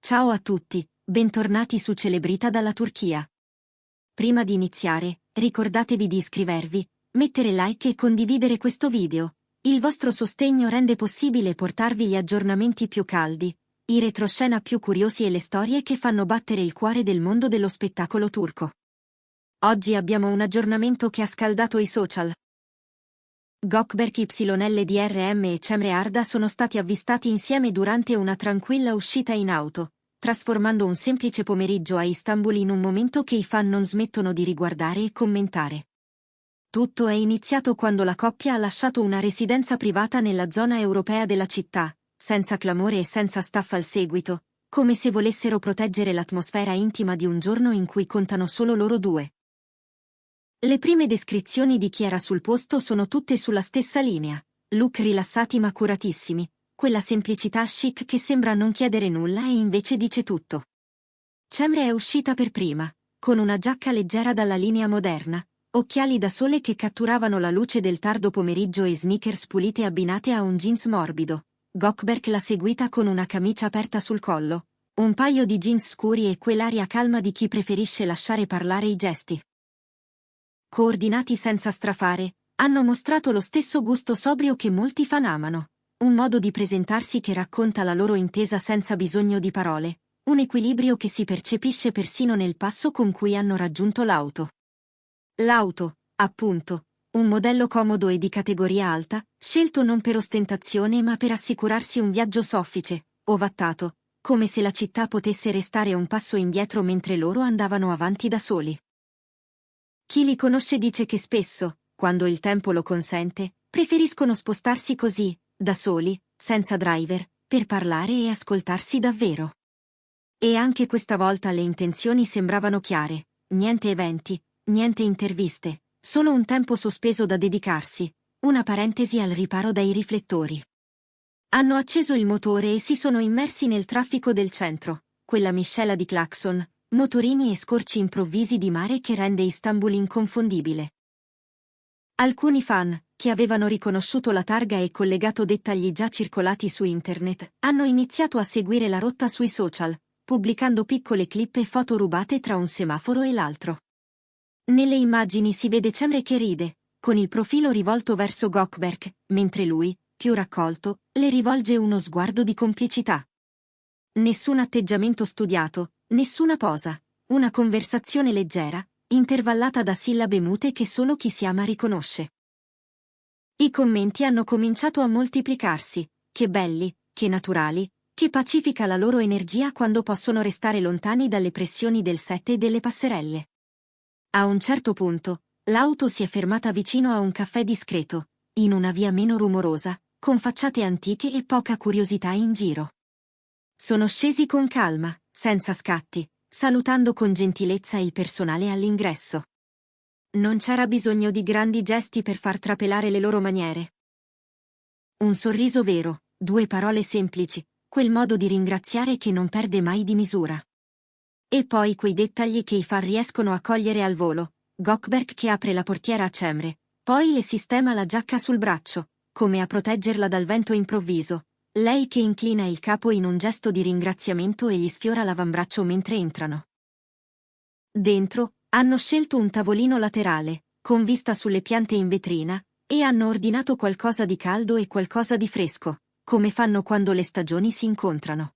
Ciao a tutti, bentornati su Celebrita dalla Turchia. Prima di iniziare, ricordatevi di iscrivervi, mettere like e condividere questo video. Il vostro sostegno rende possibile portarvi gli aggiornamenti più caldi, i retroscena più curiosi e le storie che fanno battere il cuore del mondo dello spettacolo turco. Oggi abbiamo un aggiornamento che ha scaldato i social. Gökberk YLDRM e Cemre Arda sono stati avvistati insieme durante una tranquilla uscita in auto, trasformando un semplice pomeriggio a Istanbul in un momento che i fan non smettono di riguardare e commentare. Tutto è iniziato quando la coppia ha lasciato una residenza privata nella zona europea della città, senza clamore e senza staff al seguito, come se volessero proteggere l'atmosfera intima di un giorno in cui contano solo loro due. Le prime descrizioni di chi era sul posto sono tutte sulla stessa linea, look rilassati ma curatissimi, quella semplicità chic che sembra non chiedere nulla e invece dice tutto. Cemre è uscita per prima, con una giacca leggera dalla linea moderna, occhiali da sole che catturavano la luce del tardo pomeriggio e sneakers pulite abbinate a un jeans morbido. Gökberk l'ha seguita con una camicia aperta sul collo, un paio di jeans scuri e quell'aria calma di chi preferisce lasciare parlare i gesti. Coordinati senza strafare, hanno mostrato lo stesso gusto sobrio che molti fan amano, un modo di presentarsi che racconta la loro intesa senza bisogno di parole, un equilibrio che si percepisce persino nel passo con cui hanno raggiunto l'auto. L'auto, appunto, un modello comodo e di categoria alta, scelto non per ostentazione ma per assicurarsi un viaggio soffice, ovattato, come se la città potesse restare un passo indietro mentre loro andavano avanti da soli. Chi li conosce dice che spesso, quando il tempo lo consente, preferiscono spostarsi così, da soli, senza driver, per parlare e ascoltarsi davvero. E anche questa volta le intenzioni sembravano chiare, niente eventi, niente interviste, solo un tempo sospeso da dedicarsi, una parentesi al riparo dai riflettori. Hanno acceso il motore e si sono immersi nel traffico del centro, quella miscela di clacson, motorini e scorci improvvisi di mare che rende Istanbul inconfondibile. Alcuni fan, che avevano riconosciuto la targa e collegato dettagli già circolati su internet, hanno iniziato a seguire la rotta sui social, pubblicando piccole clip e foto rubate tra un semaforo e l'altro. Nelle immagini si vede Cemre che ride, con il profilo rivolto verso Gökberk, mentre lui, più raccolto, le rivolge uno sguardo di complicità. Nessun atteggiamento studiato, nessuna posa, una conversazione leggera, intervallata da sillabe mute che solo chi si ama riconosce. I commenti hanno cominciato a moltiplicarsi, che belli, che naturali, che pacifica la loro energia quando possono restare lontani dalle pressioni del set e delle passerelle. A un certo punto, l'auto si è fermata vicino a un caffè discreto, in una via meno rumorosa, con facciate antiche e poca curiosità in giro. Sono scesi con calma, senza scatti, salutando con gentilezza il personale all'ingresso. Non c'era bisogno di grandi gesti per far trapelare le loro maniere. Un sorriso vero, due parole semplici, quel modo di ringraziare che non perde mai di misura. E poi quei dettagli che i fan riescono a cogliere al volo, Gökberk che apre la portiera a Cemre, poi le sistema la giacca sul braccio, come a proteggerla dal vento improvviso, lei che inclina il capo in un gesto di ringraziamento e gli sfiora l'avambraccio mentre entrano. Dentro, hanno scelto un tavolino laterale, con vista sulle piante in vetrina, e hanno ordinato qualcosa di caldo e qualcosa di fresco, come fanno quando le stagioni si incontrano.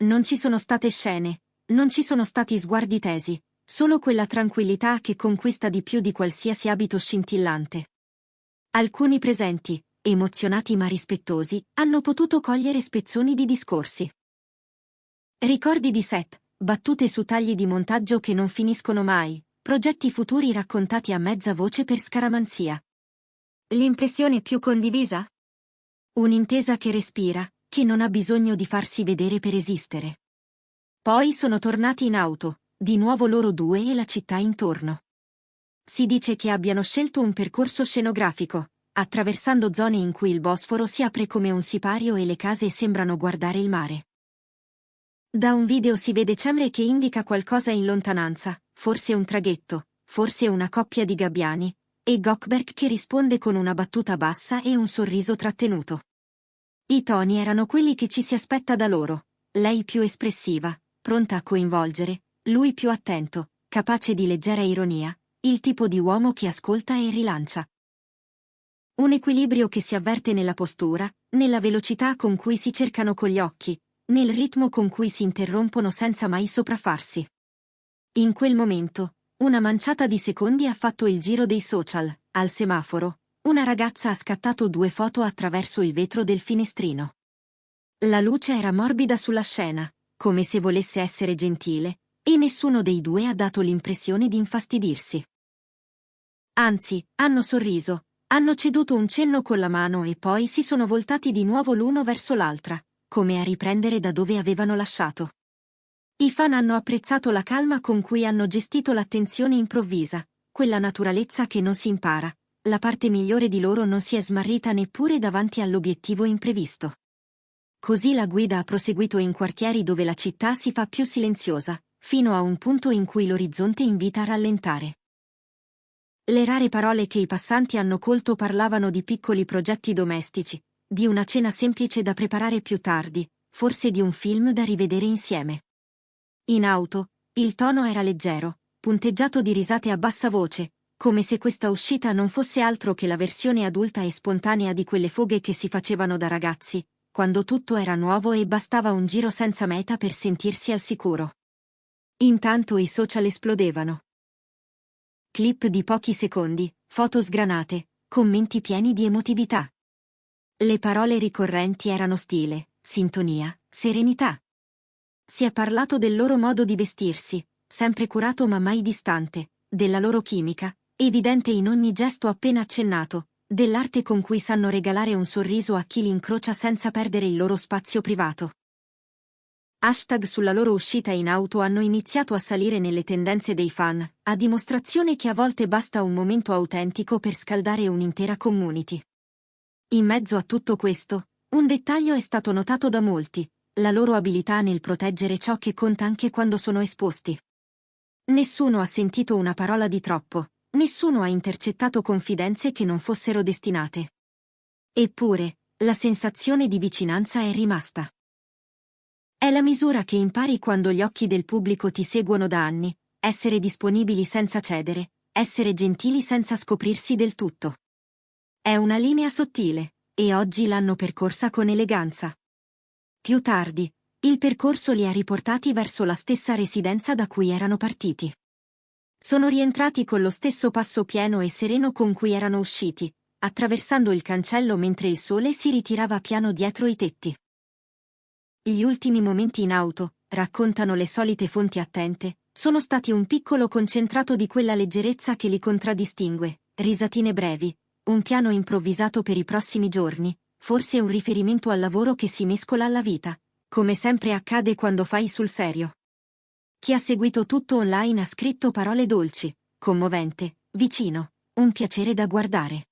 Non ci sono state scene, non ci sono stati sguardi tesi, solo quella tranquillità che conquista di più di qualsiasi abito scintillante. Alcuni presenti, emozionati ma rispettosi, hanno potuto cogliere spezzoni di discorsi. Ricordi di set, battute su tagli di montaggio che non finiscono mai, progetti futuri raccontati a mezza voce per scaramanzia. L'impressione più condivisa? Un'intesa che respira, che non ha bisogno di farsi vedere per esistere. Poi sono tornati in auto, di nuovo loro due e la città intorno. Si dice che abbiano scelto un percorso scenografico, attraversando zone in cui il Bosforo si apre come un sipario e le case sembrano guardare il mare. Da un video si vede Cemre che indica qualcosa in lontananza, forse un traghetto, forse una coppia di gabbiani, e Gökberk che risponde con una battuta bassa e un sorriso trattenuto. I toni erano quelli che ci si aspetta da loro, lei più espressiva, pronta a coinvolgere, lui più attento, capace di leggera ironia, il tipo di uomo che ascolta e rilancia. Un equilibrio che si avverte nella postura, nella velocità con cui si cercano con gli occhi, nel ritmo con cui si interrompono senza mai sopraffarsi. In quel momento, una manciata di secondi ha fatto il giro dei social. Al semaforo, una ragazza ha scattato 2 foto attraverso il vetro del finestrino. La luce era morbida sulla scena, come se volesse essere gentile, e nessuno dei due ha dato l'impressione di infastidirsi. Anzi, hanno sorriso, hanno ceduto un cenno con la mano e poi si sono voltati di nuovo l'uno verso l'altra, come a riprendere da dove avevano lasciato. I fan hanno apprezzato la calma con cui hanno gestito l'attenzione improvvisa, quella naturalezza che non si impara, la parte migliore di loro non si è smarrita neppure davanti all'obiettivo imprevisto. Così la guida ha proseguito in quartieri dove la città si fa più silenziosa, fino a un punto in cui l'orizzonte invita a rallentare. Le rare parole che i passanti hanno colto parlavano di piccoli progetti domestici, di una cena semplice da preparare più tardi, forse di un film da rivedere insieme. In auto, il tono era leggero, punteggiato di risate a bassa voce, come se questa uscita non fosse altro che la versione adulta e spontanea di quelle foghe che si facevano da ragazzi, quando tutto era nuovo e bastava un giro senza meta per sentirsi al sicuro. Intanto i social esplodevano. Clip di pochi secondi, foto sgranate, commenti pieni di emotività. Le parole ricorrenti erano stile, sintonia, serenità. Si è parlato del loro modo di vestirsi, sempre curato ma mai distante, della loro chimica, evidente in ogni gesto appena accennato, dell'arte con cui sanno regalare un sorriso a chi li incrocia senza perdere il loro spazio privato. Hashtag sulla loro uscita in auto hanno iniziato a salire nelle tendenze dei fan, a dimostrazione che a volte basta un momento autentico per scaldare un'intera community. In mezzo a tutto questo, un dettaglio è stato notato da molti: la loro abilità nel proteggere ciò che conta anche quando sono esposti. Nessuno ha sentito una parola di troppo, nessuno ha intercettato confidenze che non fossero destinate. Eppure, la sensazione di vicinanza è rimasta. È la misura che impari quando gli occhi del pubblico ti seguono da anni, essere disponibili senza cedere, essere gentili senza scoprirsi del tutto. È una linea sottile, e oggi l'hanno percorsa con eleganza. Più tardi, il percorso li ha riportati verso la stessa residenza da cui erano partiti. Sono rientrati con lo stesso passo pieno e sereno con cui erano usciti, attraversando il cancello mentre il sole si ritirava piano dietro i tetti. Gli ultimi momenti in auto, raccontano le solite fonti attente, sono stati un piccolo concentrato di quella leggerezza che li contraddistingue, risatine brevi, un piano improvvisato per i prossimi giorni, forse un riferimento al lavoro che si mescola alla vita, come sempre accade quando fai sul serio. Chi ha seguito tutto online ha scritto parole dolci, commovente, vicino, un piacere da guardare.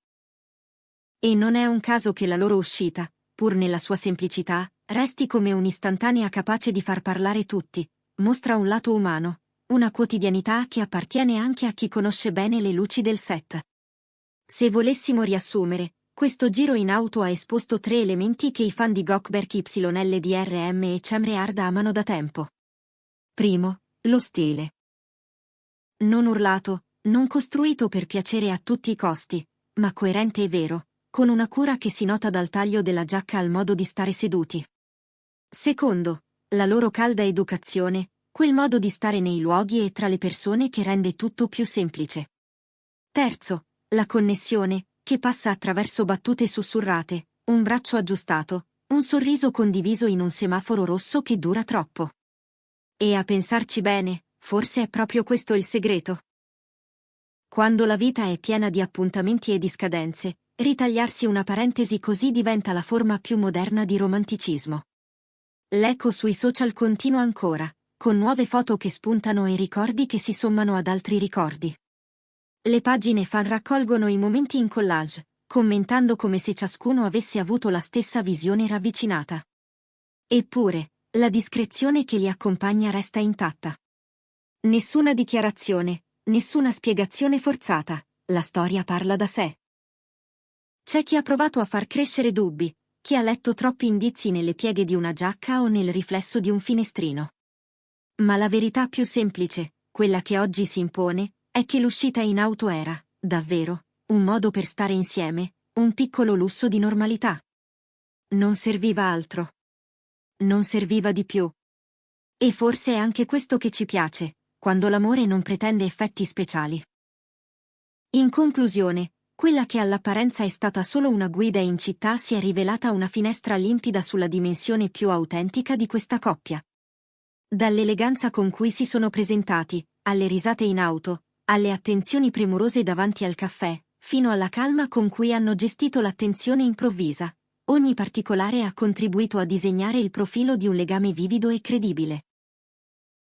E non è un caso che la loro uscita, pur nella sua semplicità, resti come un'istantanea capace di far parlare tutti, mostra un lato umano, una quotidianità che appartiene anche a chi conosce bene le luci del set. Se volessimo riassumere, questo giro in auto ha esposto 3 elementi che i fan di Gökberk YLDRM e Cemre Hard amano da tempo. Primo, lo stile. Non urlato, non costruito per piacere a tutti i costi, ma coerente e vero, con una cura che si nota dal taglio della giacca al modo di stare seduti. Secondo, la loro calda educazione, quel modo di stare nei luoghi e tra le persone che rende tutto più semplice. Terzo, la connessione, che passa attraverso battute sussurrate, un braccio aggiustato, un sorriso condiviso in un semaforo rosso che dura troppo. E a pensarci bene, forse è proprio questo il segreto. Quando la vita è piena di appuntamenti e di scadenze, ritagliarsi una parentesi così diventa la forma più moderna di romanticismo. L'eco sui social continua ancora, con nuove foto che spuntano e ricordi che si sommano ad altri ricordi. Le pagine fan raccolgono i momenti in collage, commentando come se ciascuno avesse avuto la stessa visione ravvicinata. Eppure, la discrezione che li accompagna resta intatta. Nessuna dichiarazione, nessuna spiegazione forzata, la storia parla da sé. C'è chi ha provato a far crescere dubbi, chi ha letto troppi indizi nelle pieghe di una giacca o nel riflesso di un finestrino. Ma la verità più semplice, quella che oggi si impone, è che l'uscita in auto era, davvero, un modo per stare insieme, un piccolo lusso di normalità. Non serviva altro. Non serviva di più. E forse è anche questo che ci piace, quando l'amore non pretende effetti speciali. In conclusione, quella che all'apparenza è stata solo una guida in città si è rivelata una finestra limpida sulla dimensione più autentica di questa coppia. Dall'eleganza con cui si sono presentati, alle risate in auto, alle attenzioni premurose davanti al caffè, fino alla calma con cui hanno gestito l'attenzione improvvisa, ogni particolare ha contribuito a disegnare il profilo di un legame vivido e credibile.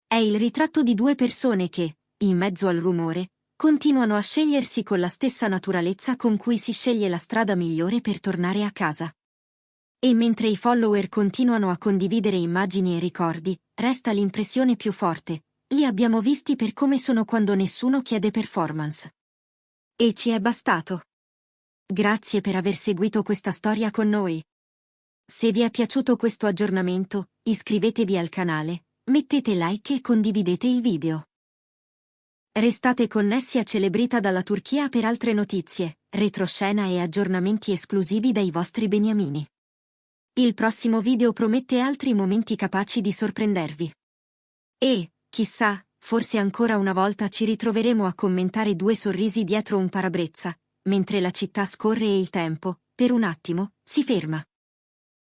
È il ritratto di due persone che, in mezzo al rumore, continuano a scegliersi con la stessa naturalezza con cui si sceglie la strada migliore per tornare a casa. E mentre i follower continuano a condividere immagini e ricordi, resta l'impressione più forte: li abbiamo visti per come sono quando nessuno chiede performance. E ci è bastato. Grazie per aver seguito questa storia con noi. Se vi è piaciuto questo aggiornamento, iscrivetevi al canale, mettete like e condividete il video. Restate connessi a Celebrita dalla Turchia per altre notizie, retroscena e aggiornamenti esclusivi dai vostri beniamini. Il prossimo video promette altri momenti capaci di sorprendervi. E, chissà, forse ancora una volta ci ritroveremo a commentare due sorrisi dietro un parabrezza, mentre la città scorre e il tempo, per un attimo, si ferma.